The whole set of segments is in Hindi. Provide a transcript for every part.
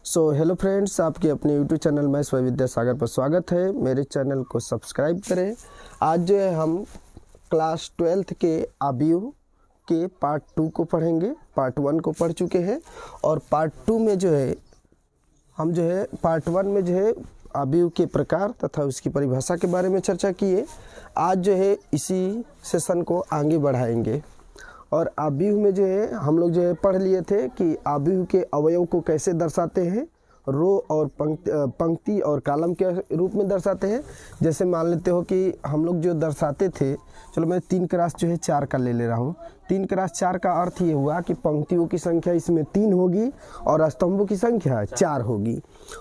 हेलो फ्रेंड्स, आपके अपने यूट्यूब चैनल में स्वयं विद्यासागर पर स्वागत है। मेरे चैनल को सब्सक्राइब करें। आज जो है हम क्लास 12th के अवयव के पार्ट 2 को पढ़ेंगे। पार्ट 1 को पढ़ चुके हैं और पार्ट 2 में जो है हम जो है पार्ट 1 में जो है अवयव के प्रकार तथा उसकी परिभाषा के बारे में चर्चा किए। आज जो है इसी सेशन को आगे बढ़ाएंगे और अवयव में जो है हम लोग जो है पढ़ लिए थे कि अवयव के अवयव को कैसे दर्शाते हैं, रो और पंक्ति और कॉलम के रूप में दर्शाते हैं। जैसे मान लेते हो कि हम लोग जो दर्शाते थे, चलो मैं 3 क्रॉस जो है 4 का ले रहा हूँ। 3 क्रॉस 4 का अर्थ ये हुआ कि पंक्तियों की संख्या इसमें 3 होगी और स्तंभों की संख्या 4 होगी।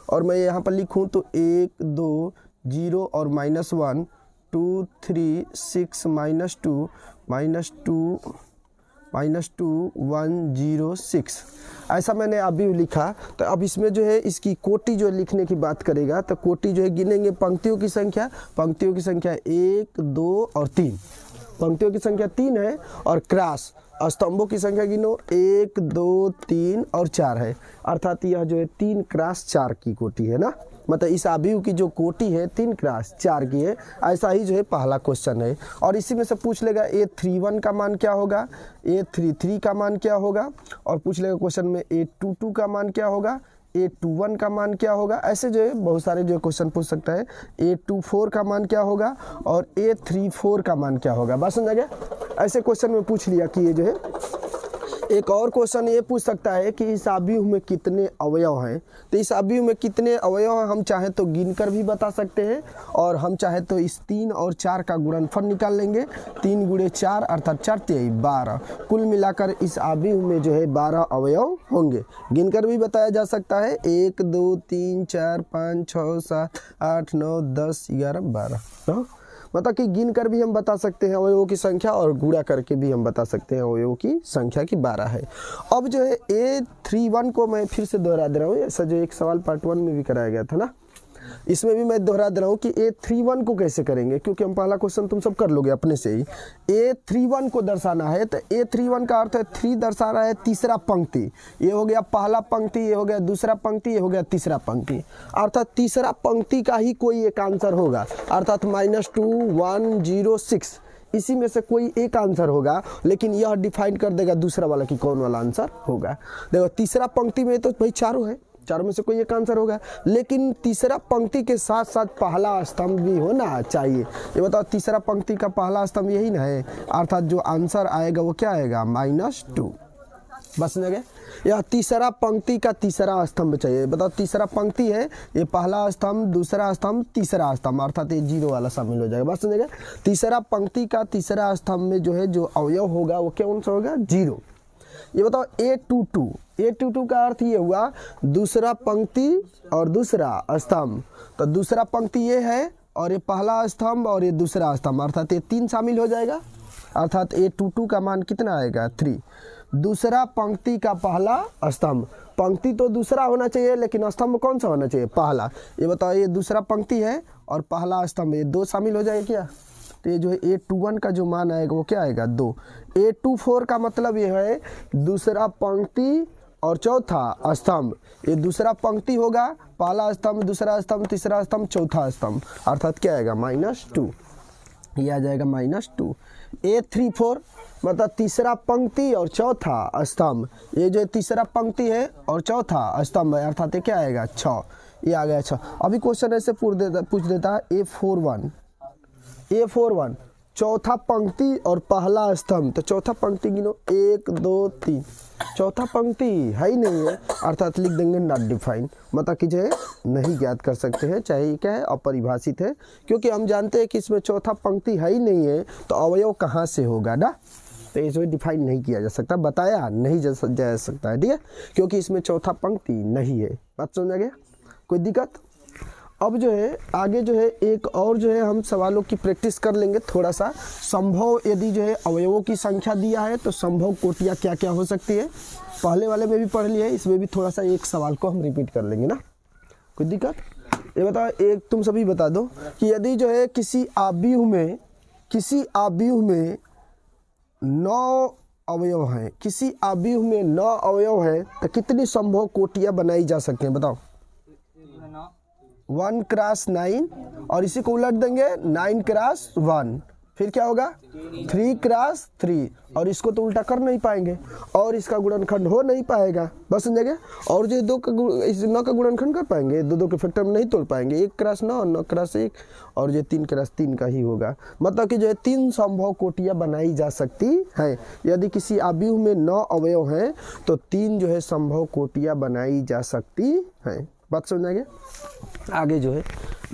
और मैं यहाँ पर लिखूँ तो 1 2 0 और -1 2 3 6 -2 -2 1 0 6 ऐसा मैंने अभी लिखा। तो अब इसमें जो है इसकी कोटि जो लिखने की बात करेगा तो कोटि जो है गिनेंगे पंक्तियों की संख्या 1 2 और 3। पंक्तियों की संख्या 3 है और क्रॉस स्तंभों की संख्या गिनो 1 2 3 और 4 है। अर्थात यह जो है 3 क्रॉस 4 की कोटि है ना। मतलब इस अवयव की जो कोटि है 3 क्रॉस 4 की है। ऐसा ही जो है पहला क्वेश्चन है और इसी में से पूछ लेगा A31 का मान क्या होगा, A33 का मान क्या होगा और पूछ लेगा क्वेश्चन में A22 का मान क्या होगा, A21 का मान क्या होगा। ऐसे जो है बहुत सारे जो क्वेश्चन पूछ सकता है। A24 का मान क्या होगा और A34 का मान क्या होगा। बात समझा गया। ऐसे क्वेश्चन में पूछ लिया कि ये जो है। एक और क्वेश्चन ये पूछ सकता है कि इस अवयव में कितने अवयव हैं। तो इस अवयव में कितने अवयव हैं हम चाहे तो गिनकर भी बता सकते हैं और हम चाहे तो इस 3 और 4 का गुणनफल निकाल लेंगे। 3 × 4 अर्थात 4 × 12। कुल मिलाकर इस अवयव में जो है 12 अवयव होंगे। गिनकर भी बताया जा सकता है 1 2 3 4 5 6 7 8 9 10 11 12। मतलब कि गिन कर भी हम बता सकते हैं अवयवों की संख्या और गुणा करके भी हम बता सकते हैं अवयवों की संख्या की 12 है। अब जो है A31 को मैं फिर से दोहरा दे रहा हूँ। ऐसा जो एक सवाल पार्ट 1 में भी कराया गया था ना, इसमें भी मैं दोहरा दे रहा हूँ कि A31 को कैसे करेंगे, क्योंकि हम पहला क्वेश्चन तुम सब कर लोगे अपने से ही। A31 को दर्शाना है तो A31 का अर्थ है 3 दर्शा रहा है तीसरा पंक्ति। ये हो गया पहला पंक्ति, ये हो गया दूसरा पंक्ति, ये हो गया तीसरा पंक्ति। अर्थात तीसरा पंक्ति का ही कोई एक आंसर होगा। अर्थात -2 1 0 6 इसी में से कोई एक आंसर होगा, लेकिन यह डिफाइन कर देगा दूसरा वाला कि कौन वाला आंसर होगा। देखो तीसरा पंक्ति में तो भाई चारों है, चारों में से कोई एक आंसर होगा, लेकिन तीसरा पंक्ति के साथ साथ पहला स्तंभ भी होना चाहिए। ये बताओ तीसरा पंक्ति का पहला स्तंभ यही ना है। अर्थात जो आंसर आएगा वो क्या आएगा -2। बस समझ गए। यह तीसरा पंक्ति का तीसरा स्तंभ चाहिए। बताओ तीसरा पंक्ति है, ये पहला स्तंभ, दूसरा स्तंभ, तीसरा स्तंभ, अर्थात ये 0 वाला शामिल हो जाएगा। बस समझ गए। तीसरा पंक्ति का तीसरा स्तंभ में जो है जो अवयव होगा वो कौन सा होगा, 0। ये बताओ A22 का अर्थ ये हुआ दूसरा पंक्ति और दूसरा स्तंभ। तो दूसरा पंक्ति ये है और ये पहला स्तंभ और ये दूसरा स्तंभ, अर्थात ये 3 शामिल हो जाएगा। अर्थात A22 का मान कितना आएगा, 3। दूसरा पंक्ति का पहला स्तंभ, पंक्ति तो दूसरा होना चाहिए लेकिन स्तंभ कौन सा होना चाहिए, पहला। ये बताओ ये दूसरा पंक्ति है और पहला स्तंभ, ये 2 शामिल हो जाएगा क्या। तो ये जो है A21 का जो मान आएगा वो क्या आएगा, 2। A24 का मतलब ये है दूसरा पंक्ति और चौथा स्तंभ। ये दूसरा पंक्ति होगा, पहला स्तंभ, दूसरा स्तंभ, तीसरा स्तंभ, चौथा स्तंभ, अर्थात क्या आएगा -2। ये आ जाएगा -2। A34 मतलब तीसरा पंक्ति और चौथा स्तंभ। ये जो तीसरा पंक्ति है और चौथा स्तंभ है, अर्थात क्या आएगा 6। ये आ गया 6। अभी क्वेश्चन ऐसे पूछ देता है A41 चौथा पंक्ति और पहला स्तंभ। तो चौथा पंक्ति गिनो 1 2 3, चौथा पंक्ति है ही नहीं है, अर्थात लिख देंगे नॉट डिफाइन। मतलब कि जो है नहीं ज्ञात कर सकते हैं, चाहे ये क्या है अपरिभाषित है, क्योंकि हम जानते हैं कि इसमें चौथा पंक्ति है ही नहीं है तो अवयव कहाँ से होगा ना। तो इसमें डिफाइन नहीं किया जा सकता, बताया नहीं जा सकता है, ठीक है, क्योंकि इसमें चौथा पंक्ति नहीं है। बात समझ गया, कोई दिक्कत। अब जो है आगे जो है एक और जो है हम सवालों की प्रैक्टिस कर लेंगे थोड़ा सा। संभव यदि जो है अवयवों की संख्या दिया है तो संभव कोटियाँ क्या क्या हो सकती है, पहले वाले में भी पढ़ लिया है, इसमें भी थोड़ा सा एक सवाल को हम रिपीट कर लेंगे ना, कोई दिक्कत। ये बताओ, एक तुम सभी बता दो कि यदि जो है किसी अवयव में 9 अवयव हैं, किसी अवयव में 9 अवयव हैं तो कितनी संभव कोटियां बनाई जा सकती हैं बताओ। 1 क्रॉस 9 और इसी को उलट देंगे 9 क्रॉस 1, फिर क्या होगा 3 क्रॉस 3 और इसको तो उल्टा कर नहीं पाएंगे और इसका गुणनखंड हो नहीं पाएगा, बस समझेंगे। और जो 9 का गुणनखंड कर पाएंगे, 2 के फैक्टर में नहीं तोड़ पाएंगे। 1 क्रॉस 9, 9 क्रॉस 1 और जो 3 क्रॉस 3 का ही होगा। मतलब कि जो है 3 संभव कोटियां बनाई जा सकती हैं। यदि किसी अवयव में 9 अवयव हैं तो 3 जो है संभव कोटियां बनाई जा सकती हैं। बात समझेंगे। आगे जो है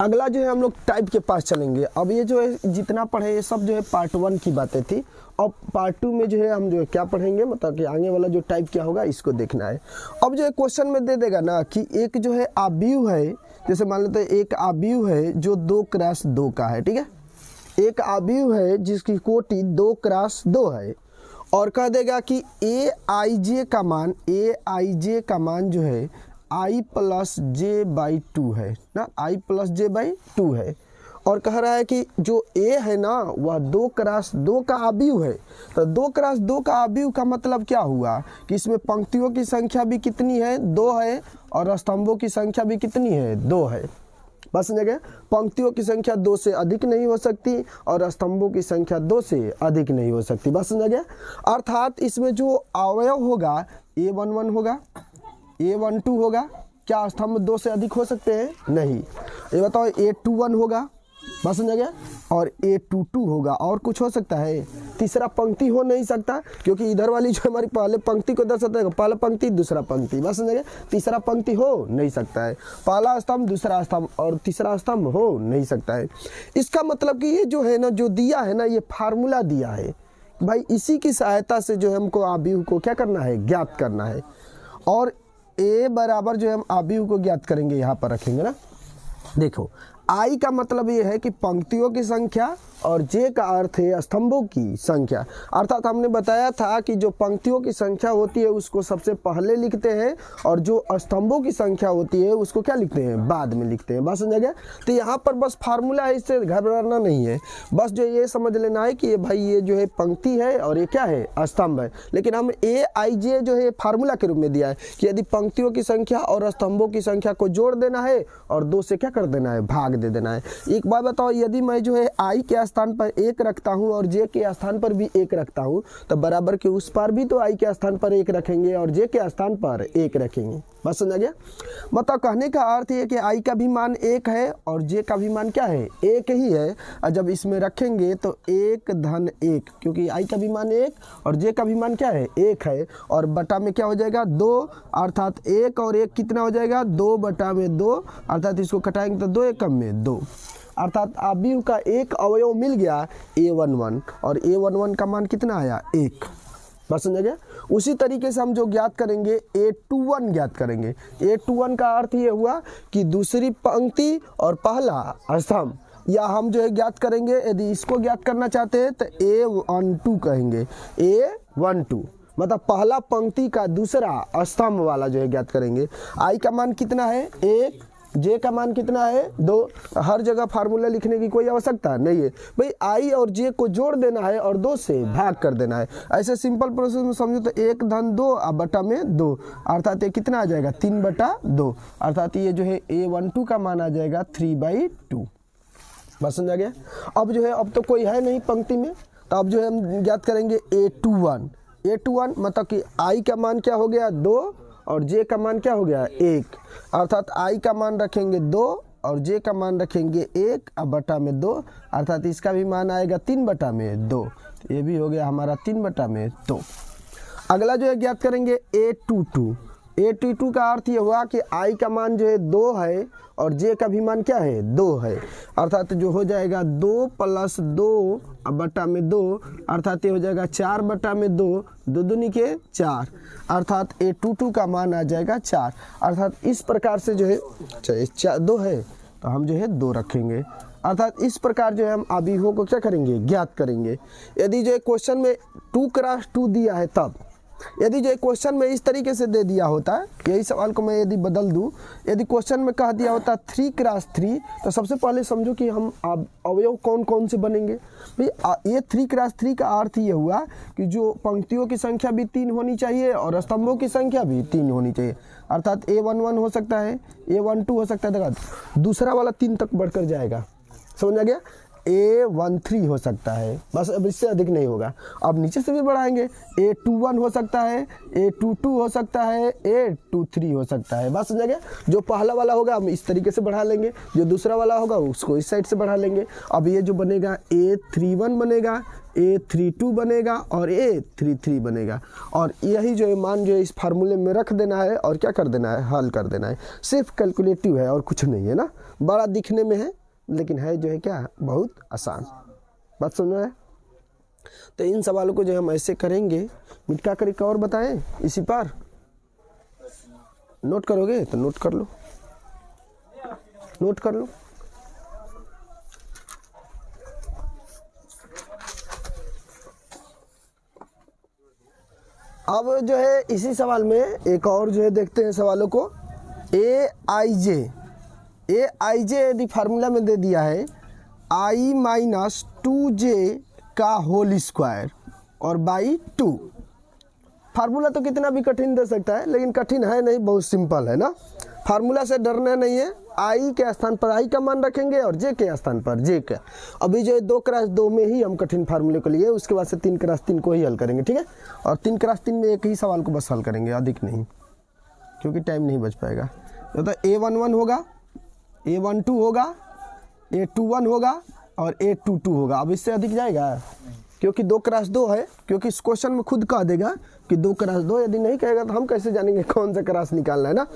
अगला जो है हम लोग टाइप के पास चलेंगे। अब ये जो है जितना पढ़े ये सब जो है पार्ट 1 की बातें थी। अब पार्ट 2 में जो है हम जो है क्या पढ़ेंगे, मतलब कि आगे वाला जो टाइप क्या होगा इसको देखना है। अब जो है क्वेश्चन में दे देगा ना कि एक जो है अवयव है, जैसे मान लेते हैं एक अवयव है जो 2 क्रॉस 2 का है, ठीक है। एक अवयव है जिसकी कोटि 2 क्रॉस 2 है और कह देगा कि aij का मान जो है i प्लस जे बाई 2 है ना, i प्लस जे बाई 2 है। और कह रहा है कि जो a है ना वह 2 क्रॉस 2 का अवयव है। तो 2 क्रॉस 2 का अवयव का मतलब क्या हुआ कि इसमें पंक्तियों की संख्या भी कितनी है 2 है और स्तंभों की संख्या भी कितनी है 2 है। बस समझे, पंक्तियों की संख्या 2 से अधिक नहीं हो सकती और स्तंभों की संख्या 2 से अधिक नहीं हो सकती। बस समझे, अर्थात इसमें जो अवयव होगा a11 होगा, a12 होगा। क्या स्तंभ 2 से अधिक हो सकते हैं? नहीं। ये बताओ a21 होगा, बस समझ गया, और a22 होगा। और कुछ हो सकता है? तीसरा पंक्ति हो नहीं सकता क्योंकि इधर वाली जो हमारी पहले पंक्ति को दर्शाता है, पहला पंक्ति दूसरा पंक्ति, बस समझ गया। तीसरा पंक्ति हो नहीं सकता है, पहला स्तंभ दूसरा स्तंभ और तीसरा स्तंभ हो नहीं सकता है। इसका मतलब कि ये जो है ना, जो दिया है ना, ये फार्मूला दिया है भाई, इसी की सहायता से जो है हमको अवयव को क्या करना है, ज्ञात करना है। और a बराबर जो है हम अवयव को ज्ञात करेंगे, यहाँ पर रखेंगे ना। देखो i का मतलब ये है कि पंक्तियों की संख्या और j का अर्थ है स्तंभों की संख्या। अर्थात हमने बताया था कि जो पंक्तियों की संख्या होती है उसको सबसे पहले लिखते हैं और जो स्तंभों की संख्या होती है उसको क्या लिखते हैं, बाद में लिखते हैं। बस समझ गया। तो यहाँ पर बस फार्मूला है, इससे घबराना नहीं है। बस जो ये समझ लेना है कि ये भाई ये जो है पंक्ति है और ये क्या है, स्तंभ है। लेकिन हम aij जो है फार्मूला के रूप में दिया है कि यदि पंक्तियों की संख्या और स्तंभों की संख्या को जोड़ देना है और 2 से क्या कर देना है, भाग दे देना है। एक बात बताओ, यदि मैं जो है i के स्थान पर 1 रखता हूं और j के स्थान पर भी 1 रखता हूं तो बराबर के उस पर भी तो i के स्थान पर 1 रखेंगे और j के स्थान पर 1 रखेंगे। बस समझ गया। मतलब कहने का अर्थ ये कि i का भी मान 1 है और j का भी मान क्या है, 1 ही है। और जब इसमें रखेंगे तो 1 धन 1, क्योंकि i का भी मान 1 और j का भी मान क्या है, 1 है। और बटा में क्या हो जाएगा, 2, अर्थात 1 और 1 कितना हो जाएगा, 2 बटा में 2, अर्थात इसको कटाएंगे तो 2 एकम में 2, अर्थात अवयव का एक अवयव मिल गया a11 और a11 का मान कितना आया, 1। बस समझ गया। उसी तरीके से हम जो ज्ञात करेंगे a21 ज्ञात करेंगे। a21 का अर्थ ये हुआ कि दूसरी पंक्ति और पहला स्तंभ, या हम जो है ज्ञात करेंगे, यदि इसको ज्ञात करना चाहते हैं तो a12 कहेंगे, a12 मतलब पहला पंक्ति का दूसरा स्तंभ वाला जो है ज्ञात करेंगे। i का मान कितना है, 1, j का मान कितना है, 2। हर जगह फार्मूला लिखने की कोई आवश्यकता नहीं है भाई, i और j को जोड़ देना है और 2 से भाग कर देना है। ऐसे सिंपल प्रोसेस में समझो तो 1 धन 2 अब बटा में 2, अर्थात ये कितना आ जाएगा, 3 बटा 2, अर्थात ये जो है a12 का मान आ जाएगा 3/2। बस समझ आ गया। अब जो है अब तो कोई है नहीं पंक्ति में, तो अब जो है हम ज्ञात करेंगे a21 मतलब कि i का मान क्या हो गया, 2 और j का मान क्या हो गया, 1, अर्थात i का मान रखेंगे 2 और j का मान रखेंगे 1 अब बटा में 2, अर्थात इसका भी मान आएगा 3 बटा में 2। ये भी हो गया हमारा 3 बटा में 2। अगला जो है ज्ञात करेंगे a22 का अर्थ ये हुआ कि i का मान जो है 2 है और j का भी मान क्या है, 2 है, अर्थात जो हो जाएगा 2 + 2 बटा में 2, अर्थात ये हो जाएगा 4 बटा में 2, 2 दूनी के 4, अर्थात a22 का मान आ जाएगा 4। अर्थात इस प्रकार से जो है 2 है तो हम जो है 2 रखेंगे। अर्थात इस प्रकार जो है हम अवयवों को क्या करेंगे, ज्ञात करेंगे। यदि जो क्वेश्चन में 2 × 2 दिया है तब यदि जो क्वेश्चन में इस तरीके से दे दिया होता, यही सवाल को मैं यदि बदल दूं, यदि क्वेश्चन में कह दिया होता 3 क्रॉस 3, तो सबसे पहले समझो कि हम अवयव कौन कौन से बनेंगे भाई। ये 3 क्रॉस 3 का अर्थ ये हुआ कि जो पंक्तियों की संख्या भी 3 होनी चाहिए और स्तंभों की संख्या भी 3 होनी चाहिए, अर्थात A11 हो सकता है, A12 हो सकता है, देखा दूसरा वाला 3 तक बढ़कर जाएगा, समझ आ गया। A13 हो सकता है, बस अब इससे अधिक नहीं होगा। अब नीचे से भी बढ़ाएंगे, A21 हो सकता है, A22 हो सकता है, A23 हो सकता है, बस समझ गया। जो पहला वाला होगा हम इस तरीके से बढ़ा लेंगे, जो दूसरा वाला होगा उसको इस साइड से बढ़ा लेंगे। अब ये जो बनेगा A31 बनेगा, A32 बनेगा और A33 बनेगा, और यही जो है मान जो है इस फार्मूले में रख देना है और क्या कर देना है, हल कर देना है। सिर्फ कैलकुलेटिव है और कुछ नहीं है ना, बड़ा दिखने में है लेकिन है जो है क्या, बहुत आसान। बात समझ में है। तो इन सवालों को जो हम ऐसे करेंगे, मिटका कर एक और बताएं इसी पर, नोट करोगे तो नोट कर लो, नोट कर लो। अब जो है इसी सवाल में एक और जो है देखते हैं सवालों को। AIJ यदि फार्मूला में दे दिया है I माइनस 2J का होल स्क्वायर और बाई 2। फार्मूला तो कितना भी कठिन दे सकता है, लेकिन कठिन है नहीं, बहुत सिंपल है ना। फार्मूला से डरना नहीं है। I के स्थान पर I का मान रखेंगे और J के स्थान पर J का। अभी जो 2 क्रॉस 2 में ही हम कठिन फार्मूले को लिए, उसके बाद से 3 क्रॉस 3 को ही हल करेंगे, ठीक है। और 3 क्रॉस 3 में एक ही सवाल को बस हल करेंगे, अधिक नहीं, क्योंकि टाइम नहीं बच पाएगा। तो A11 होगा, A12 होगा, A21 होगा और A22 होगा। अब इससे अधिक जाएगा क्योंकि 2 क्रॉस 2 है, क्योंकि इस क्वेश्चन में खुद कह देगा कि 2 क्रॉस 2। यदि नहीं कहेगा तो हम कैसे जानेंगे कौन सा क्रॉस निकालना है ना।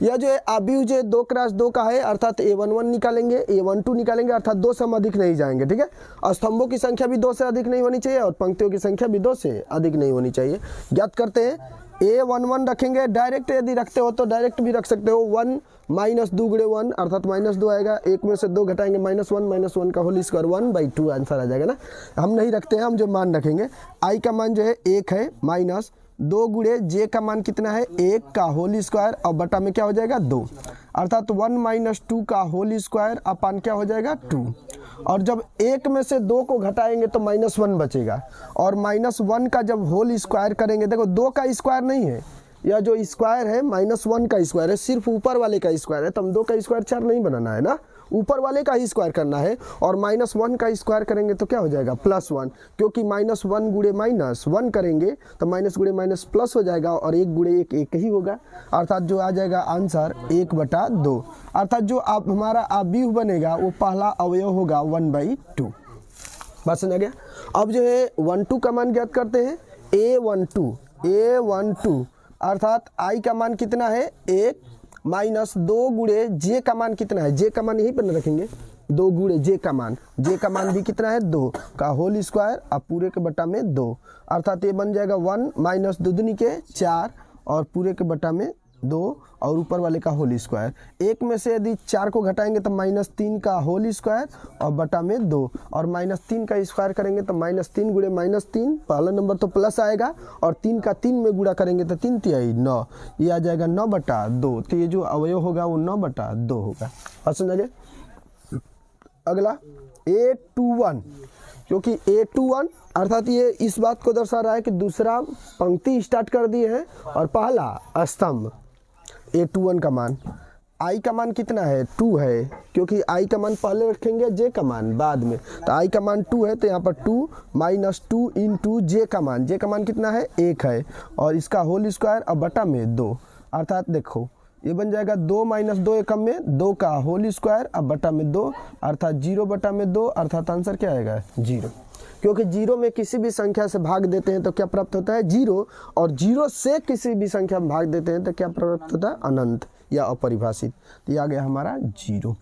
यह जो है अभी जो 2 क्रॉस 2 का है, अर्थात A11 निकालेंगे, A12 निकालेंगे, अर्थात 2 से हम अधिक नहीं जाएंगे, ठीक है। और स्तंभों की संख्या भी 2 से अधिक नहीं होनी चाहिए और पंक्तियों की संख्या भी 2 से अधिक नहीं होनी चाहिए। ज्ञात करते हैं। A11 रखेंगे, डायरेक्ट यदि रखते हो तो डायरेक्ट भी रख सकते हो। 1 माइनस 2 गुणे 1 अर्थात -2 आएगा, 1 में से 2 घटाएंगे -1 का होल स्क्वायर 1/2 आंसर आ जाएगा ना। हम नहीं रखते हैं, हम जो मान रखेंगे I का मान जो है 1 है, माइनस 2 गुणे J का मान कितना है 1 का होल स्क्वायर और बटा में क्या हो जाएगा 2, अर्थात 1 माइनस 2 का होल स्क्वायर अपान क्या हो जाएगा 2। और जब 1 में से 2 को घटाएंगे तो -1 बचेगा, और -1 का जब होल स्क्वायर करेंगे, देखो 2 का स्क्वायर नहीं है, यह जो स्क्वायर है -1 का स्क्वायर है, सिर्फ ऊपर वाले का स्क्वायर है। तो हम 2 का स्क्वायर 4 नहीं बनाना है ना, ऊपर वाले का ही स्क्वायर करना है। और -1 का स्क्वायर करेंगे तो क्या हो जाएगा +1, क्योंकि -1 गुणे -1 करेंगे तो माइनस गुणे माइनस प्लस हो जाएगा, और 1 गुणे 1 1 ही होगा, अर्थात जो आ जाएगा आंसर 1/2। अर्थात जो आप हमारा अवयव बनेगा वो पहला अवयव होगा 1/2। बात समझ गया। अब जो है 1-2 का मान ज्ञात करते हैं। A12 अर्थात I का मान कितना है 1 माइनस 2 गुणे J का मान कितना है, J का मान यहीं पर रखेंगे, 2 गुणे J का मान भी कितना है 2 का होल स्क्वायर अब पूरे के बटा में 2, अर्थात ये बन जाएगा 1 माइनस 2 दूनी के 4 और पूरे के बटा में 2 और ऊपर वाले का होल स्क्वायर। 1 में से यदि 4 को घटाएंगे तो -3 का होल स्क्वायर और बटा में 2, और -3 का स्क्वायर करेंगे तो -3 गुणे -3, पहला नंबर तो प्लस आएगा, और 3 का 3 में गुणा करेंगे तो 3 तिहाई 9, ये आ जाएगा 9/2। तो ये जो अवयव होगा वो 9/2 होगा। और समझिए अगला A21, क्योंकि A21 अर्थात ये इस बात को दर्शा रहा है कि दूसरा पंक्ति स्टार्ट कर दी है और पहला स्तंभ। A21 का मान, I का मान कितना है 2 है, क्योंकि I का मान पहले रखेंगे, J का मान बाद में। तो I का मान 2 है, तो यहाँ पर 2 माइनस 2 इंटू J का मान कितना है 1 है, और इसका होल स्क्वायर अब बटा में 2, अर्थात देखो ये बन जाएगा 2 माइनस 2 एकम में 2 का होल स्क्वायर अब बटा में 2, अर्थात 0/2, अर्थात आंसर क्या आएगा 0। क्योंकि 0 में किसी भी संख्या से भाग देते हैं तो क्या प्राप्त होता है 0, और 0 से किसी भी संख्या में भाग देते हैं तो क्या प्राप्त होता है अनंत या अपरिभाषित। तो ये आ गया हमारा 0।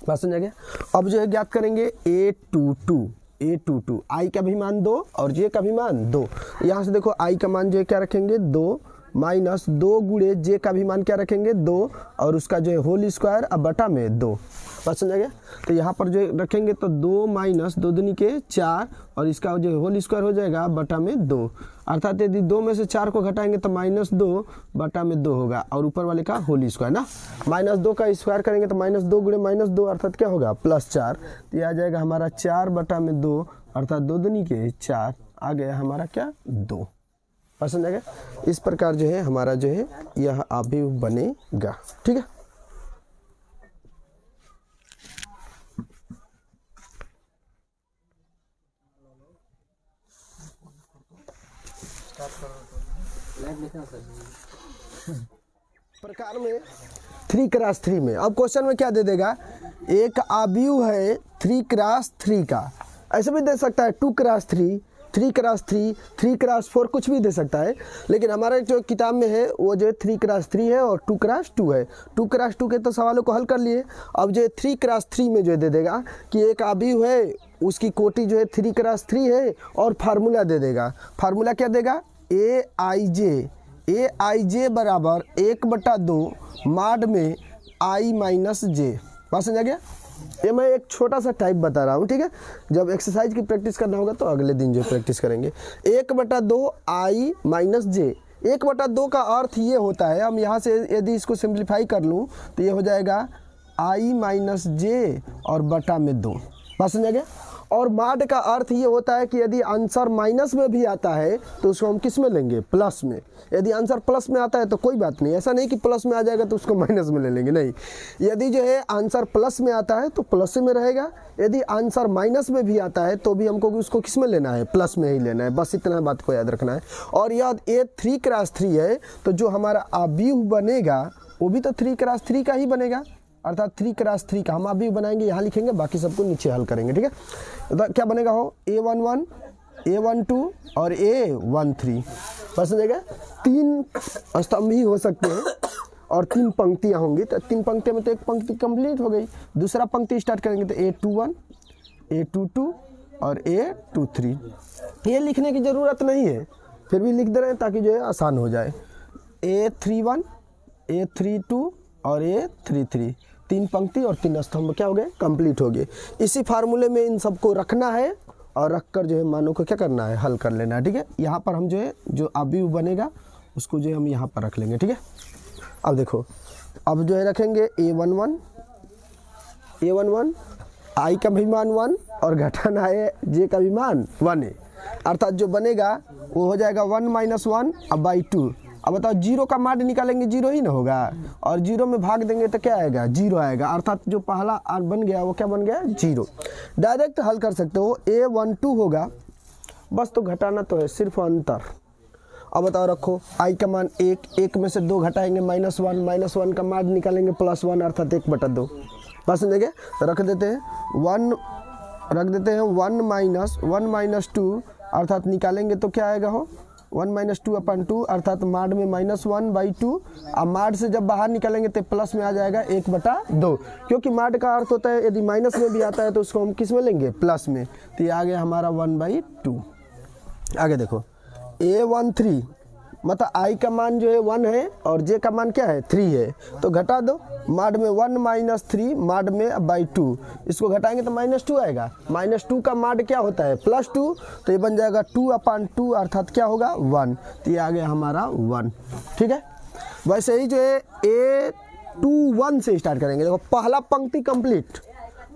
बात समझ गया। अब जो है ज्ञात करेंगे A22 I का भी मान 2 और J का भी मान 2। यहाँ से देखो I का मान जो है क्या रखेंगे 2 माइनस 2 गुणे जे का भी मान क्या रखेंगे 2 और उसका जो है होल स्क्वायर अब बटा में 2। बात समझ आ गया। तो यहाँ पर जो रखेंगे तो 2 माइनस 2 दूनी के 4 और इसका जो होल स्क्वायर हो जाएगा बटा में 2, अर्थात यदि 2 में से 4 को घटाएंगे तो -2 बटा में 2 होगा और ऊपर वाले का होल स्क्वायर ना, -2 का स्क्वायर करेंगे तो -2 गुणे -2 अर्थात क्या होगा +4। तो यह आ जाएगा हमारा 4 बटा में 2 अर्थात 2 दूनी के 4, आ गया हमारा क्या 2। पसंद आ गया। इस प्रकार जो है हमारा जो है यह अवयव बनेगा। ठीक है। प्रकार में 3x3 में अब क्वेश्चन में क्या दे देगा, एक अवयव है 3x3 का, ऐसे भी दे सकता है 2x3, 3x3, 3x4 कुछ भी दे सकता है, लेकिन हमारे जो किताब में है वो जो 3x3 है और 2x2 है। 2x2 के तो सवालों को हल कर लिए। अब जो 3x3 में जो दे देगा कि एक अवयव है उसकी कोटि जो है 3x3 है और फार्मूला दे देगा। फार्मूला क्या देगा, AIJ बराबर 1/2 माड में I माइनस जे। बात समझ आ गया। ये मैं एक छोटा सा टाइप बता रहा हूँ, ठीक है। जब एक्सरसाइज की प्रैक्टिस करना होगा तो अगले दिन जो प्रैक्टिस करेंगे। 1/2 I माइनस जे। 1/2 का अर्थ ये होता है, हम यहाँ से यदि इसको सिंप्लीफाई कर लूँ तो ये हो जाएगा I माइनस जे और बटा में 2। बात समझ आ गया। और माड का अर्थ ये होता है कि यदि आंसर माइनस में भी आता है तो उसको हम किस में लेंगे, प्लस में। यदि आंसर प्लस में आता है तो कोई बात नहीं, ऐसा नहीं कि प्लस में आ जाएगा तो उसको माइनस में ले लेंगे, नहीं। यदि जो है आंसर प्लस में आता है तो प्लस में रहेगा, यदि आंसर माइनस में भी आता है तो भी हमको उसको किस में लेना है, प्लस में ही लेना है। बस इतना बात को याद रखना है। और यह 3x3 है तो जो हमारा अवयव बनेगा वो भी तो 3x3 का ही बनेगा, अर्थात 3x3 का हम अभी बनाएंगे, यहाँ लिखेंगे, बाकी सबको नीचे हल करेंगे। ठीक है। तो क्या बनेगा हो, A11, A12 और A13। बस जाएगा। 3 स्तंभ ही हो सकते हैं और 3 पंक्तियाँ होंगी, तो 3 पंक्तियों में तो एक पंक्ति कंप्लीट हो गई। दूसरा पंक्ति स्टार्ट करेंगे तो A21, A22 और A23। ये लिखने की ज़रूरत नहीं है, फिर भी लिख दे रहे हैं ताकि जो है आसान हो जाए। A31, A32 और A33, 3 पंक्ति और 3 स्तंभ क्या हो गए, कंप्लीट हो गए। इसी फार्मूले में इन सबको रखना है और रखकर जो है मानों को क्या करना है, हल कर लेना है। ठीक है। यहाँ पर हम जो है जो अवयव बनेगा उसको जो है हम यहाँ पर रख लेंगे। ठीक है। अब देखो, अब जो है रखेंगे A11, I का भी मान 1 और घटाना है J का भी मान 1 है, अर्थात जो बनेगा वो हो जाएगा 1 - 1 अब बाई 2। अब बताओ 0 का मान निकालेंगे 0 ही ना होगा, और 0 में भाग देंगे तो क्या आएगा, 0 आएगा, अर्थात जो पहला आर बन गया वो क्या बन गया, 0। डायरेक्ट हल कर सकते हो, A12 होगा, बस तो घटाना तो है, सिर्फ अंतर। अब बताओ रखो I का मान 1 में से 2 घटाएंगे -1 का मान निकालेंगे +1 अर्थात 1/2। बस समझेंगे। तो रख देते हैं 1 - 2 अर्थात निकालेंगे तो क्या आएगा हो, 1 - 2/2 अर्थात माड में -1/2। अब माड से जब बाहर निकलेंगे तो प्लस में आ जाएगा 1/2, क्योंकि माड का अर्थ होता है यदि माइनस में भी आता है तो उसको हम किस में लेंगे, प्लस में। तो ये आ गया हमारा 1/2। आगे देखो A13 मतलब I का मान जो है 1 है और J का मान क्या है 3 है, तो घटा दो, माड में 1 - 3 माड में /2, इसको घटाएंगे तो -2 आएगा। -2 का माड क्या होता है, +2, तो ये बन जाएगा 2/2 अर्थात क्या होगा 1। तो ये आ गया हमारा 1। ठीक है। वैसे ही जो है A21 से स्टार्ट करेंगे। देखो पहला पंक्ति कंप्लीट,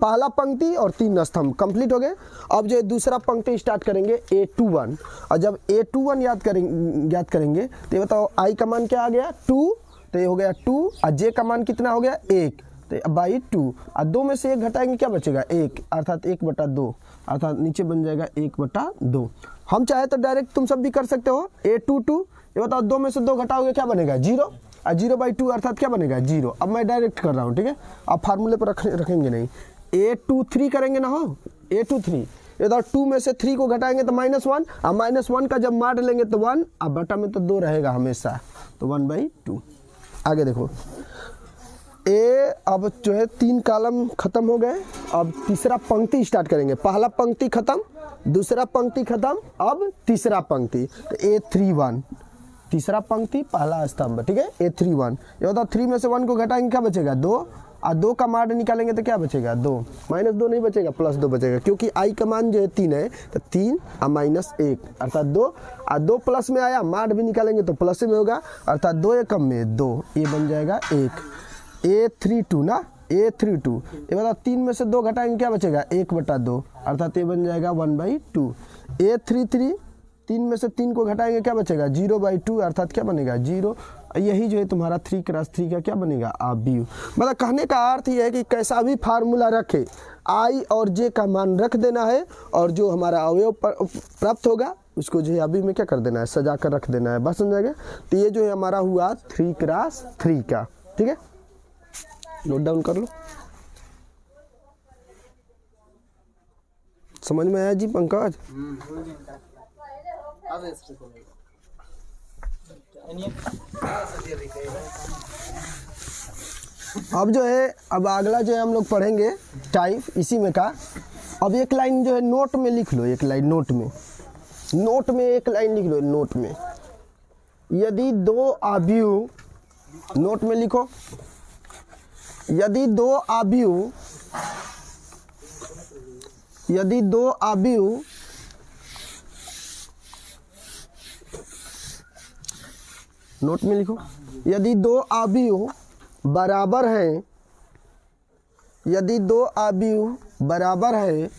पहला पंक्ति और 3 स्तंभ कंप्लीट हो गए। अब जो दूसरा पंक्ति स्टार्ट करेंगे A21, और जब A21 याद करेंगे तो ये बताओ I का मान क्या आ गया 2, तो ये हो गया 2, और J का मान कितना हो गया 1, तो बाई 2, और 2 में से 1 घटाएंगे क्या बचेगा 1, अर्थात 1/2, अर्थात नीचे बन जाएगा 1/2। हम चाहे तो डायरेक्ट तुम सब भी कर सकते हो A22, ये बताओ 2 में से 2 घटाओगे क्या बनेगा 0, और 0/2 अर्थात क्या बनेगा 0। अब मैं डायरेक्ट कर रहा हूँ, ठीक है। अब फार्मूले पर रखेंगे नहीं, A23 करेंगे ना हो, A23 इधर 2 में से 3 को घटाएंगे तो -1, और -1 का जब मार लेंगे तो 1, अब बटा में तो 2 रहेगा हमेशा, तो 1/2। आगे देखो अब जो है 3 कॉलम खत्म हो गए। अब तीसरा पंक्ति स्टार्ट करेंगे, पहला पंक्ति खत्म, दूसरा पंक्ति खत्म, अब तीसरा पंक्ति, तो A31 तीसरा पंक्ति पहला स्तंभ, ठीक है। A31 ये बताओ 3 में से 1 को घटाएंगे क्या बचेगा 2, और 2 का मान निकालेंगे तो क्या बचेगा 2, -2 नहीं बचेगा +2 बचेगा, क्योंकि i का मान जो है 3 है, तो 3 और -1 अर्थात 2, और 2 प्लस में आया, मान भी निकालेंगे तो प्लस में होगा, अर्थात 2 एकम में 2, ये बन जाएगा 1। A32 ना, A32 ये बताओ 3 में से 2 घटाएंगे क्या बचेगा 1/2, अर्थात ये बन जाएगा 1/2। A33 3 में से 3 को घटाएंगे क्या बचेगा 0/2, अर्थात क्या बनेगा 0। यही जो है तुम्हारा 3x3 का क्या बनेगा अवयव। मतलब कहने का अर्थ ये है कि कैसा भी फार्मूला रखे i और j का मान रख देना है, और जो हमारा अवयव प्राप्त होगा उसको जो है अभी में क्या कर देना है, सजा कर रख देना है। बस समझ गए। तो ये जो है हमारा हुआ 3x3 का, ठीक है, नोट डाउन कर लो। समझ में आया जी पंकज? अब जो है, अब अगला जो है हम लोग पढ़ेंगे टाइप इसी में का। अब एक लाइन जो है नोट में लिख लो, एक लाइन नोट में एक लाइन लिख लो नोट में। यदि 2 अवयव, नोट में लिखो, यदि 2 अवयव नोट में लिखो, यदि 2 अवयव बराबर हैं, यदि 2 अवयव बराबर है,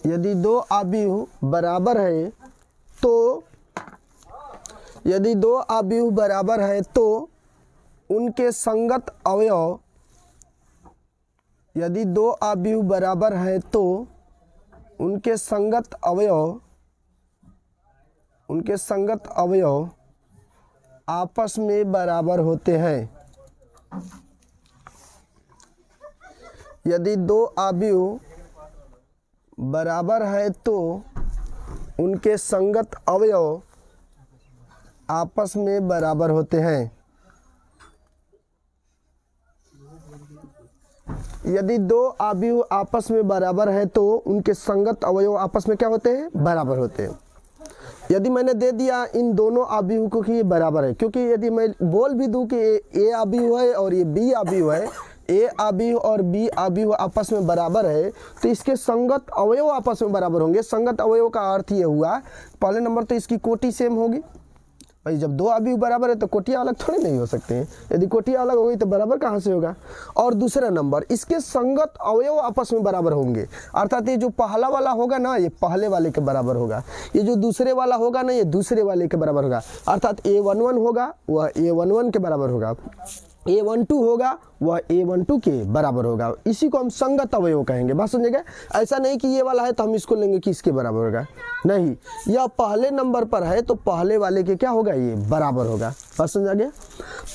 यदि 2 अवयव बराबर है तो, यदि 2 अवयव बराबर है तो उनके संगत अवयव, यदि 2 अवयव बराबर है तो उनके संगत अवयव आपस में बराबर होते हैं। यदि 2 अवयव बराबर है तो उनके संगत अवयव आपस में बराबर होते हैं। यदि 2 अवयव आपस में बराबर है तो उनके संगत अवयव आपस में क्या होते हैं, बराबर होते हैं। यदि मैंने दे दिया इन दोनों अवयव को कि ये बराबर है, क्योंकि यदि मैं बोल भी दूं कि ए अवयव है और ये बी अवयव है, ए अवयव और बी अवयव आपस में बराबर है, तो इसके संगत अवयव आपस में बराबर होंगे। संगत अवयव का अर्थ ये हुआ, पहले नंबर तो इसकी कोटि सेम होगी। भाई जब 2 अवयव बराबर है तो कोटियाँ अलग थोड़ी नहीं हो सकते हैं, यदि कोटियाँ अलग होगी तो बराबर कहाँ से होगा। और दूसरा नंबर, इसके संगत अवयव आपस में बराबर होंगे, अर्थात ये जो पहला वाला होगा ना ये पहले वाले के बराबर होगा, ये जो दूसरे वाला होगा ना ये दूसरे वाले के बराबर होगा, अर्थात A11 होगा वह A11 के बराबर होगा, A12 होगा वह A12 के बराबर होगा। इसी को हम संगत अवयव कहेंगे। बात समझेगा? ऐसा नहीं कि ये वाला है तो हम इसको लेंगे कि इसके बराबर होगा, नहीं, यह पहले नंबर पर है तो पहले वाले के क्या होगा, ये बराबर होगा। बात समझा गया?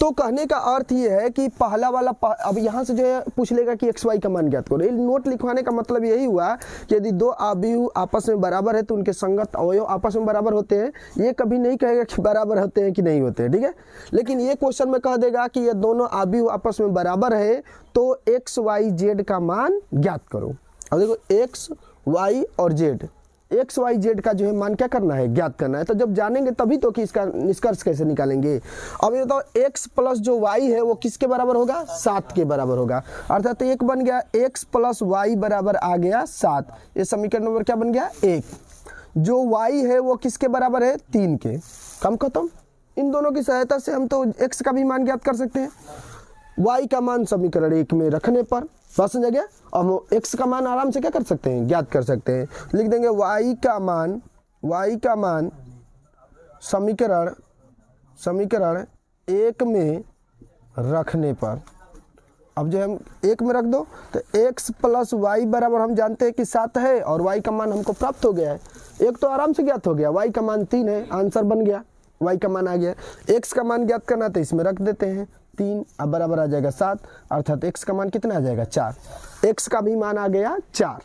तो कहने का अर्थ ये है कि पहला वाला अब यहाँ से जो है पूछ लेगा कि XY का मान ज्ञात करो। नोट लिखवाने का मतलब यही हुआ कि यदि 2 अवयव आपस में बराबर है तो उनके संगत अवयव आपस में बराबर होते हैं। ये कभी नहीं कहेगा कि बराबर होते हैं कि नहीं होते हैं, ठीक है। लेकिन ये क्वेश्चन में कह देगा कि ये दोनों अवयव आपस में बराबर है तो XYZ का मान ज्ञात करो। अब देखो X Y और Z, XYZ का जो है मान क्या करना है, ज्ञात करना है। तो जब जानेंगे तभी तो कि इसका निष्कर्ष कैसे निकालेंगे। अब ये बताओ X प्लस जो Y है वो किसके बराबर होगा, 7 के बराबर होगा, अर्थात एक बन गया X प्लस Y बराबर आ गया 7। ये समीकरण नंबर क्या बन गया 1। जो Y है वो किसके बराबर है, 3 के। कम खत्म। इन दोनों की सहायता से हम तो X का भी मान ज्ञात कर सकते हैं। Y का मान समीकरण 1 में रखने पर, बात समझ गया। अब X का मान आराम से क्या कर सकते हैं, ज्ञात कर सकते हैं। लिख देंगे Y का मान समीकरण 1 में रखने पर। अब जो हम 1 में रख दो तो X प्लस Y बराबर हम जानते हैं कि 7 है और Y का मान हमको प्राप्त हो गया है। एक तो आराम से ज्ञात हो गया, Y का मान 3 है, आंसर बन गया, Y का मान आ गया। X का मान ज्ञात करना तो इसमें रख देते हैं 3, अब बराबर आ जाएगा 7, अर्थात X का मान कितना आ जाएगा 4। X का भी मान आ गया 4।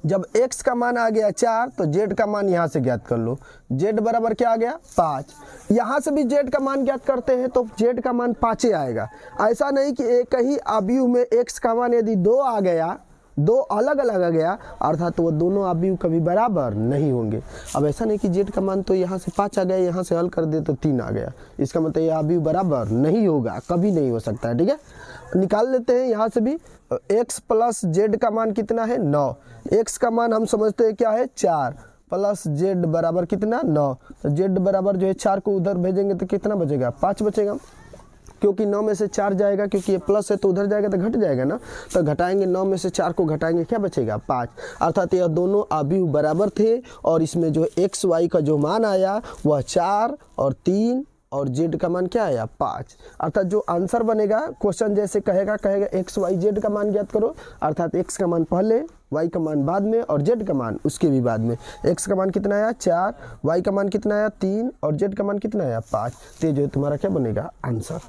जब X का मान आ गया 4 तो Z का मान यहाँ से ज्ञात कर लो। Z बराबर क्या आ गया 5। यहाँ से भी Z का मान ज्ञात करते हैं तो Z का मान 5 आएगा। ऐसा नहीं कि एक ही अवयव में X का मान यदि 2 आ गया दो अलग अलग आ गया अर्थात वो दोनों अवयव कभी बराबर नहीं होंगे। अब ऐसा नहीं कि जेड का मान तो यहाँ से 5 आ गया, यहाँ से हल कर दे तो 3 आ गया, इसका मतलब ये अवयव बराबर नहीं होगा, कभी नहीं हो सकता है। ठीक है, निकाल लेते हैं यहाँ से भी। x प्लस जेड का मान कितना है 9, x का मान हम समझते हैं क्या है 4 प्लस जेड बराबर कितना 9, तो जेड बराबर जो है 4 को उधर भेजेंगे तो कितना बचेगा 5 बचेगा, क्योंकि 9 में से 4 जाएगा, क्योंकि ये प्लस है तो उधर जाएगा तो घट जाएगा ना, तो घटाएंगे 9 में से 4 को घटाएंगे क्या बचेगा 5, अर्थात यह दोनों अवयव बराबर थे और इसमें जो एक्स वाई का जो मान आया वह 4 और 3 और जेड का मान क्या आया 5, अर्थात जो आंसर बनेगा क्वेश्चन जैसे कहेगा एक्स वाई जेड का मान ज्ञात करो, अर्थात एक्स का मान पहले, वाई का मान बाद में और जेड का मान उसके भी बाद में। एक्स का मान कितना आया 4, वाई का मान कितना आया 3 और जेड का मान कितना आया 5, तो जो तुम्हारा क्या बनेगा आंसर।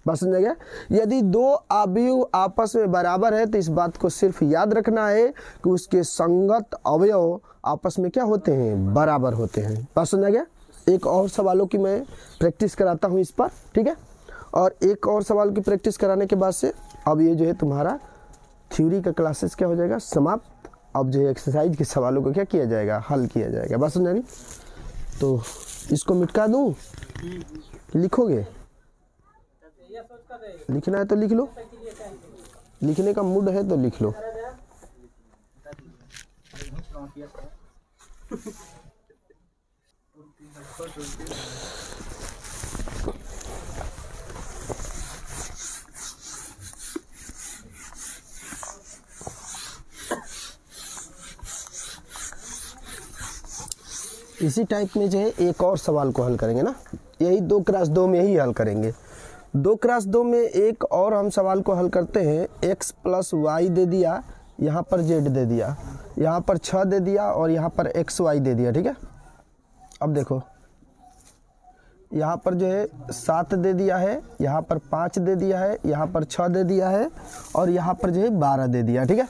बात समझ गया। यदि दो अवयव आपस में बराबर है तो इस बात को सिर्फ याद रखना है कि उसके संगत अवयव आपस में क्या होते हैं बराबर होते हैं। बात समझ गया। एक और सवालों की मैं प्रैक्टिस कराता हूँ इस पर, ठीक है, और एक और सवाल की प्रैक्टिस कराने के बाद से अब ये जो है तुम्हारा थ्योरी का क्लासेस क्या हो जाएगा समाप्त। अब जो है एक्सरसाइज के सवालों को क्या किया जाएगा हल किया जाएगा। बात समझ रही। तो इसको मिटका दूँ, लिखोगे, लिखना है तो लिख लो, लिखने का मूड है तो लिख लो। इसी टाइप में जो है एक और सवाल को हल करेंगे ना, यही 2x2 में ही हल करेंगे। 2x2 में एक और हम सवाल को हल करते हैं। x प्लस वाई दे दिया, यहाँ पर z दे दिया, यहाँ पर 6 दे दिया और यहाँ पर xy दे दिया। ठीक है, अब देखो यहाँ पर जो है 7 दे दिया है, यहाँ पर 5 दे दिया है, यहाँ पर 6 दे दिया है और यहाँ पर जो है 12 दे दिया। ठीक है,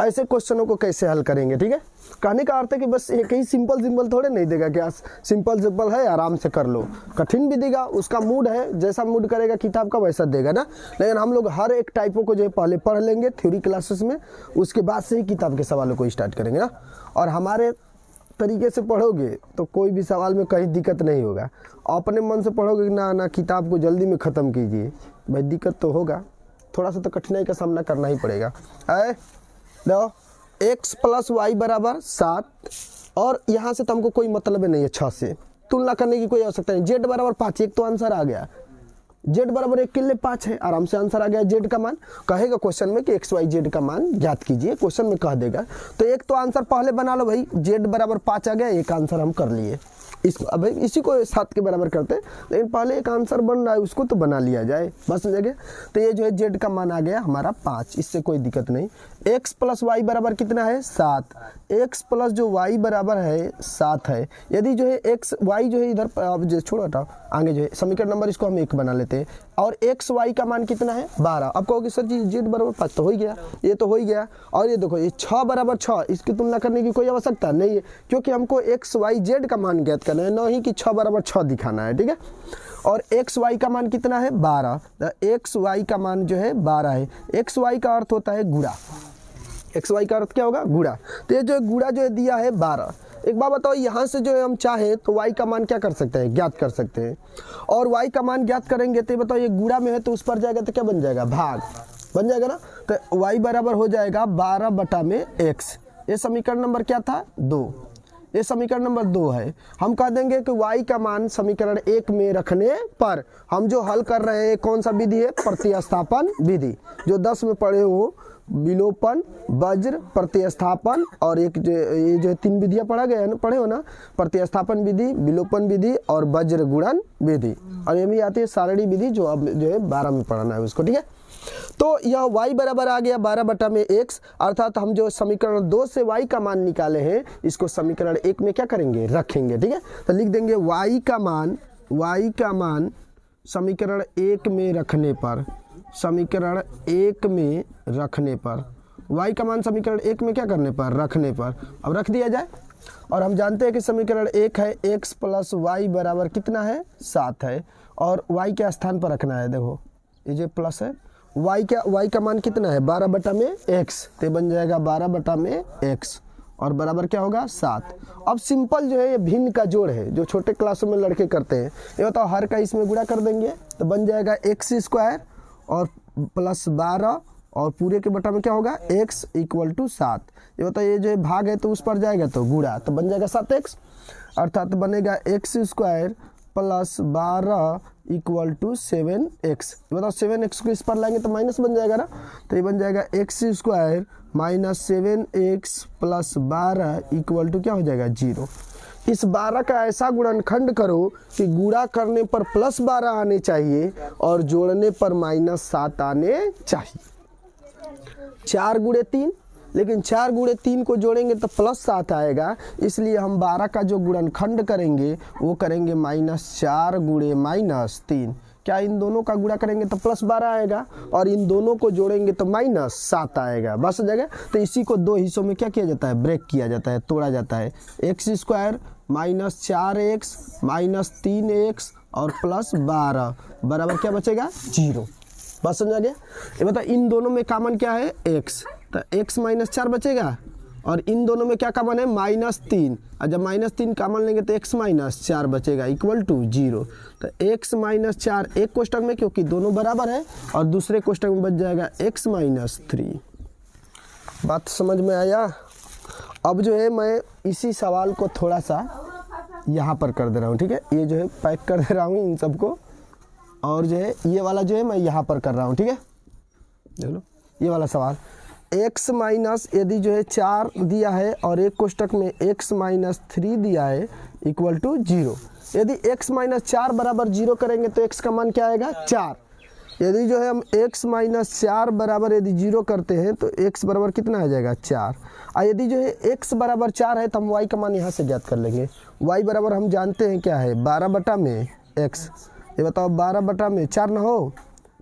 ऐसे क्वेश्चनों को कैसे हल करेंगे। ठीक है, कहने का अर्थ है कि बस एक ही सिंपल थोड़े नहीं देगा, क्या सिंपल है आराम से कर लो, कठिन भी देगा, उसका मूड है, जैसा मूड करेगा किताब का वैसा देगा ना। लेकिन हम लोग हर एक टाइपों को जो है पहले पढ़ लेंगे थ्योरी क्लासेस में, उसके बाद से ही किताब के सवालों को स्टार्ट करेंगे ना। और हमारे तरीके से पढ़ोगे तो कोई भी सवाल में कहीं दिक्कत नहीं होगा। अपने मन से पढ़ोगे ना किताब को जल्दी में ख़त्म कीजिए, भाई दिक्कत तो होगा, थोड़ा सा तो कठिनाई का सामना करना ही पड़ेगा। देखो x प्लस वाई बराबर 7 और यहाँ से तो हमको कोई मतलब नहीं है 6 से तुलना करने की कोई आवश्यकता नहीं। z बराबर 5, एक तो आंसर आ गया, z बराबर 1 के लिए 5 है, आराम से आंसर आ गया। z का मान कहेगा क्वेश्चन में कि x y z का मान ज्ञात कीजिए, क्वेश्चन में कह देगा, तो एक तो आंसर पहले बना लो भाई, z बराबर 5 आ गया, एक आंसर हम कर लिए। इसको अब इसी को 7 के बराबर करते हैं, लेकिन पहले एक आंसर बन रहा है उसको तो बना लिया जाए, बस समझ गए। तो ये जो है z का मान आ गया हमारा 5, इससे कोई दिक्कत नहीं। x प्लस वाई बराबर कितना है 7, x प्लस जो y बराबर है 7 है। यदि जो है x y जो है इधर अब जो छोड़ो हटाओ, आगे जो है समीकरण नंबर इसको हम 1 बना लेते हैं और x y का मान कितना है 12। अब कहोगे सर जी z बराबर 5 तो हो ही गया, ये तो हो ही गया। और ये देखो ये 6 बराबर 6, इसकी तुलना करने की कोई आवश्यकता नहीं है, क्योंकि हमको x y z का मान ज्ञात करना है, न ही कि 6 बराबर 6 दिखाना है। ठीक है, और एक्स वाई का मान कितना है 12, एक्स वाई का मान जो है 12 है। एक्स वाई का अर्थ होता है गुणा, एक्स वाई का अर्थ क्या होगा गुणा। तो ये जो गुणा जो है दिया है 12। एक बात बताओ, यहाँ से जो है हम चाहे तो y का मान क्या कर सकते हैं ज्ञात कर सकते हैं, और y का मान ज्ञात करेंगे तो बताओ ये गुणा में है तो उस पर जाएगा तो क्या बन जाएगा भाग बन जाएगा ना। तो y बराबर हो जाएगा 12 बटा में x। ये समीकरण नंबर क्या था 2, ये समीकरण नंबर 2 है। हम कह देंगे कि y का मान समीकरण 1 में रखने पर हम जो हल कर रहे हैं कौन सा विधि है प्रतिस्थापन विधि, जो 10 में पढ़े हो विलोपन वज्र प्रतिस्थापन, और एक जो ये जो 3 विधियां पढ़े हो ना, प्रतिस्थापन विधि विलोपन विधि और वज्र गुणन विधि, और ये भी आती है सारणी विधि जो अब जो है 12 में पढ़ना है उसको। ठीक है, तो यह y बराबर आ गया 12 बटा में x, अर्थात हम जो समीकरण 2 से y का मान निकाले हैं इसको समीकरण 1 में क्या करेंगे रखेंगे। ठीक है, तो लिख देंगे y का मान समीकरण 1 में रखने पर, समीकरण 1 में रखने पर y का मान समीकरण 1 में क्या करने पर रखने पर, अब रख दिया जाए। और हम जानते हैं कि समीकरण 1 है x प्लस वाई बराबर कितना है 7 है, और y के स्थान पर रखना है। देखो ये जो प्लस है y का मान कितना है 12 बटा में x, तो बन जाएगा 12 बटा में x और बराबर क्या होगा 7। अब सिंपल जो है ये भिन्न का जोड़ है जो छोटे क्लासों में लड़के करते हैं। ये बताओ हर का इसमें गुणा कर देंगे तो बन जाएगा x² और प्लस 12 और पूरे के बटा में क्या होगा x इक्वल टू 7। ये बताओ ये जो है भाग है तो उस पर जाएगा तो गुणा, तो बन जाएगा 7x, अर्थात बनेगा x² plus 12 equal to 7x। ये बताओ 7x को इस पर लाएंगे तो माइनस बन जाएगा ना, तो ये बन जाएगा x² minus 7x plus 12 equal to क्या हो जाएगा 0। इस 12 का ऐसा गुणनखंड करो कि गुणा करने पर प्लस 12 आने चाहिए और जोड़ने पर माइनस 7 आने चाहिए। 4 गुणे 3, लेकिन 4 गुणे 3 को जोड़ेंगे तो प्लस 7 आएगा, इसलिए हम 12 का जो गुणनखंड करेंगे वो करेंगे -4 गुणे -3। क्या इन दोनों का गुणा करेंगे तो प्लस 12 आएगा और इन दोनों को जोड़ेंगे तो -7 आएगा, बस जगह। तो इसी को दो हिस्सों में क्या किया जाता है, ब्रेक किया जाता है, तोड़ा जाता है। x² minus 4x minus 3x और प्लस 12 बराबर क्या बचेगा 0, बस समझा गया। ये बता इन दोनों में कॉमन क्या है x, तो x माइनस 4 बचेगा और इन दोनों में क्या कॉमन है -3, और जब -3 कॉमन लेंगे तो x माइनस 4 बचेगा इक्वल टू 0। तो x माइनस 4 एक क्वेश्चन में क्योंकि दोनों बराबर है और दूसरे क्वेश्चन में बच जाएगा x माइनस 3। बात समझ में आया। अब जो है मैं इसी सवाल को थोड़ा सा यहाँ पर कर दे रहा हूँ, ठीक है। ये जो है पैक कर दे रहा हूँ इन सबको, और जो है ये वाला जो है मैं यहाँ पर कर रहा हूँ, ठीक है। देख लो ये वाला सवाल, x माइनस यदि जो है 4 दिया है और एक कोष्टक में x माइनस 3 दिया है इक्वल टू 0। यदि x माइनस 4 बराबर 0 करेंगे तो x का मान क्या आएगा 4। यदि जो है हम x माइनस 4 बराबर यदि 0 करते हैं तो x बराबर कितना आ जाएगा 4। और यदि जो है x बराबर 4 है तो हम y का मान यहाँ से ज्ञात कर लेंगे। y बराबर हम जानते हैं क्या है 12 बटा में x। ये बताओ 12 बटा में 4 ना हो,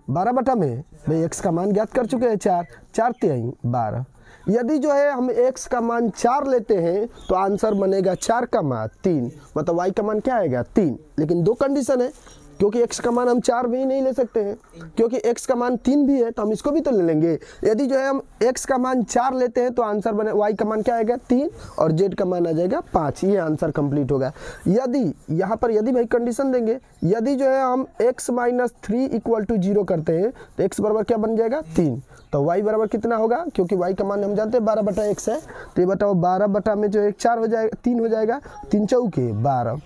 12 बटा में भाई x का मान ज्ञात कर चुके हैं 4, 4 3 12। यदि जो है हम x का मान 4 लेते हैं तो आंसर बनेगा 4 का मान 3, मतलब y का मान क्या आएगा 3। लेकिन दो कंडीशन है, क्योंकि x का मान हम 4 भी नहीं ले सकते हैं, क्योंकि x का मान 3 भी है तो हम इसको भी तो ले लेंगे। यदि जो है हम x का मान 4 लेते हैं तो आंसर बने y का मान क्या आएगा 3 और z का मान आ जाएगा 5, ये आंसर कंप्लीट होगा। यदि यहाँ पर यदि भाई कंडीशन देंगे, यदि जो है हम x माइनस 3 इक्वल टू 0 करते हैं तो x बराबर क्या बन जाएगा 3, तो y बराबर कितना होगा, क्योंकि y का मान हम जानते हैं 12 बटा x है, तो ये बताओ 12 बटा में जो है 4 हो जाएगा 3 हो जाएगा, 3 चौके 12।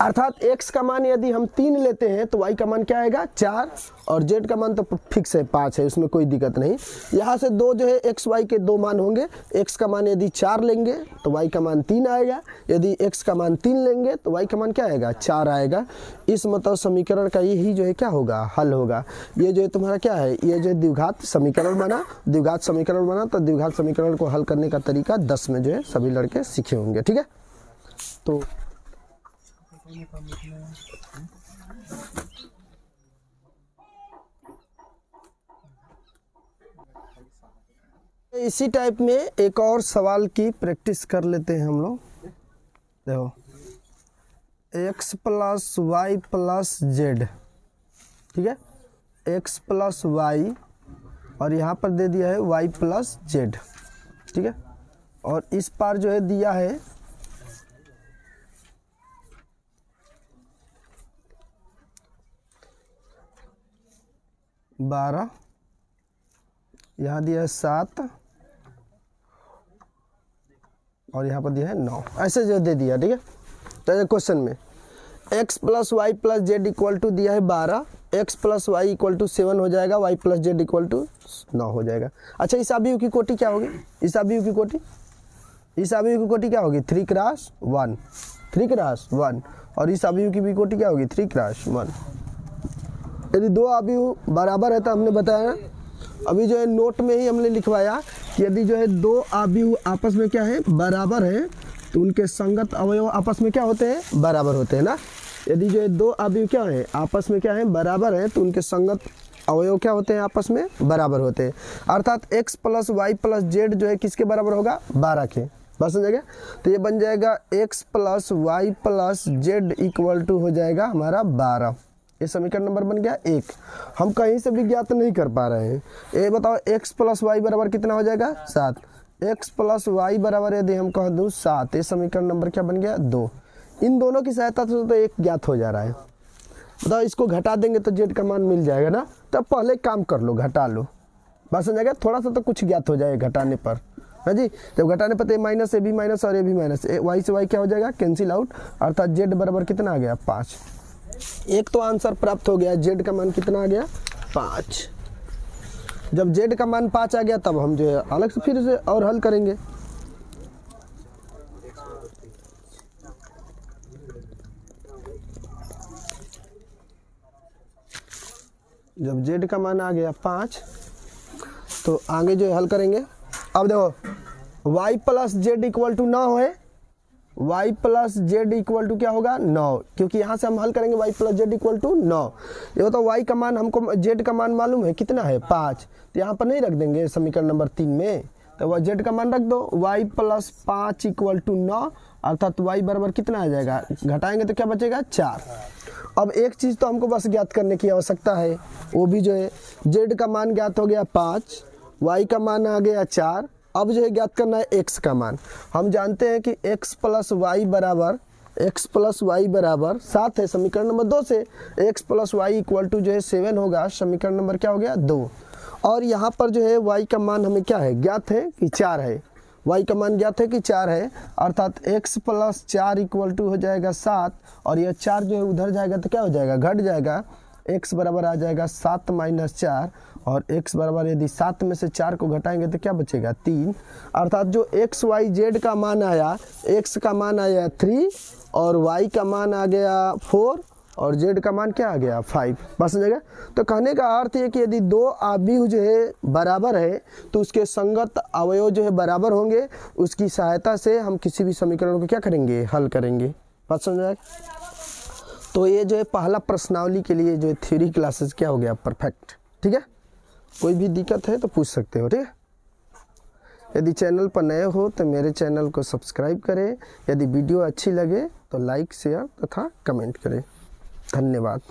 अर्थात x का मान यदि हम 3 लेते हैं तो y का मान क्या आएगा 4 और z का मान तो फिक्स है 5 है, उसमें कोई दिक्कत नहीं। यहाँ से दो जो है x y के दो मान होंगे, x का मान यदि 4 लेंगे तो y का मान 3 आएगा, यदि x का मान 3 लेंगे तो y का मान क्या आएगा 4 आएगा। इस मतलब समीकरण का यही जो है क्या होगा हल होगा। ये जो है तुम्हारा क्या है, ये जो द्विघात समीकरण बना, द्विघात समीकरण बना, तो द्विघात समीकरण को हल करने का तरीका 10 में जो है सभी लड़के सीखे होंगे, ठीक है। तो इसी टाइप में एक और सवाल की प्रैक्टिस कर लेते हैं हम लोग। देखो x plus y plus z, ठीक है, x प्लस वाई और यहाँ पर दे दिया है y प्लस जेड, ठीक है, और इस पार जो है दिया है 12, यहाँ दिया है 7 और यहाँ पर दिया है 9, ऐसे जो दे दिया, ठीक है। तो क्वेश्चन में x plus y plus z equal to दिया है 12, x plus y equal to 7 हो जाएगा, y plus z equal to 9 हो जाएगा। अच्छा इस अवयव की कोटि क्या होगी, इस अवयव की कोटि, इस अवयव की कोटि क्या होगी 3 क्रॉस 1, 3 क्रॉस 1, और इस अवयव की भी कोटि क्या होगी 3 क्रॉस 1। यदि दो अवयव बराबर है तो हमने बताया, अभी जो है नोट में ही हमने लिखवाया कि यदि जो है दो अवयव आपस में क्या है बराबर है तो उनके संगत अवयव आपस में क्या होते हैं बराबर होते हैं ना। यदि जो है दो अवयव क्या है आपस में क्या है बराबर है तो उनके संगत अवयव क्या होते हैं आपस में बराबर होते हैं। अर्थात x plus y plus z जो है किसके बराबर होगा 12 के, बस हो जाएगा। तो ये बन जाएगा x plus y plus z equal to हो जाएगा हमारा 12, ये समीकरण नंबर बन गया 1। हम कहीं से भी ज्ञात नहीं कर पा रहे हैं। ये बताओ x प्लस वाई बराबर कितना हो जाएगा 7। x प्लस वाई बराबर यदि हम कह दूँ 7, ये समीकरण नंबर क्या बन गया 2। इन दोनों की सहायता से तो 1 ज्ञात हो जा रहा है। बताओ इसको घटा देंगे तो z का मान मिल जाएगा ना। तब पहले काम कर लो, घटा लो, बस समझ जाएगा। थोड़ा सा तो कुछ ज्ञात हो जाएगा घटाने पर, है जी। जब घटाने पर तो माइनस ए भी माइनस और ए भी माइनस, वाई से वाई क्या हो जाएगा कैंसिल आउट, अर्थात जेड बराबर कितना आ गया 5। एक तो आंसर प्राप्त हो गया, जेड का मान कितना आ गया 5। जब जेड का मान 5 आ गया तब हम जो है अलग से फिर से और हल करेंगे। जब जेड का मान आ गया 5 तो आगे जो है हल करेंगे। अब देखो y plus z equal to 9 है, y plus z equal to क्या होगा 9, क्योंकि यहाँ से हम हल करेंगे y plus z equal to 9। ये बताओ y का मान हमको z का मान मालूम है कितना है 5, तो यहाँ पर नहीं रख देंगे समीकरण नंबर 3 में, तो वह z का मान रख दो। y प्लस 5 इक्वल टू 9, अर्थात y बराबर कितना आ जाएगा, घटाएंगे तो क्या बचेगा 4। अब एक चीज़ तो हमको बस ज्ञात करने की आवश्यकता है, वो भी जो है z का मान ज्ञात हो गया 5, y का मान आ गया 4। अब जो है ज्ञात करना है x का मान। हम जानते हैं कि x प्लस वाई बराबर 7 है समीकरण नंबर 2 से। x plus y equal to जो है 7 होगा, समीकरण नंबर क्या हो गया 2। और यहाँ पर जो है y का मान हमें क्या है ज्ञात है कि 4 है, y का मान ज्ञात है कि 4 है, अर्थात x प्लस 4 इक्वल टू हो जाएगा 7, और यह 4 जो है उधर जाएगा तो क्या हो जाएगा घट जाएगा, x बराबर आ जाएगा 7 माइनस 4, और x बराबर यदि 7 में से 4 को घटाएंगे तो क्या बचेगा 3, अर्थात जो x y z का मान आया, x का मान आया 3 और y का मान आ गया 4 और z का मान क्या आ गया 5। बस समझेगा। तो कहने का अर्थ है कि यदि दो आव्यूह जो है बराबर है तो उसके संगत अवयव जो है बराबर होंगे, उसकी सहायता से हम किसी भी समीकरण को क्या करेंगे हल करेंगे। बात समझ आए। तो ये जो है पहला प्रश्नावली के लिए जो है थ्योरी क्लासेस क्या हो गया परफेक्ट। ठीक है, कोई भी दिक्कत है तो पूछ सकते हो। ठीक है, यदि चैनल पर नए हो तो मेरे चैनल को सब्सक्राइब करें, यदि वीडियो अच्छी लगे तो लाइक शेयर तथा कमेंट करें। धन्यवाद।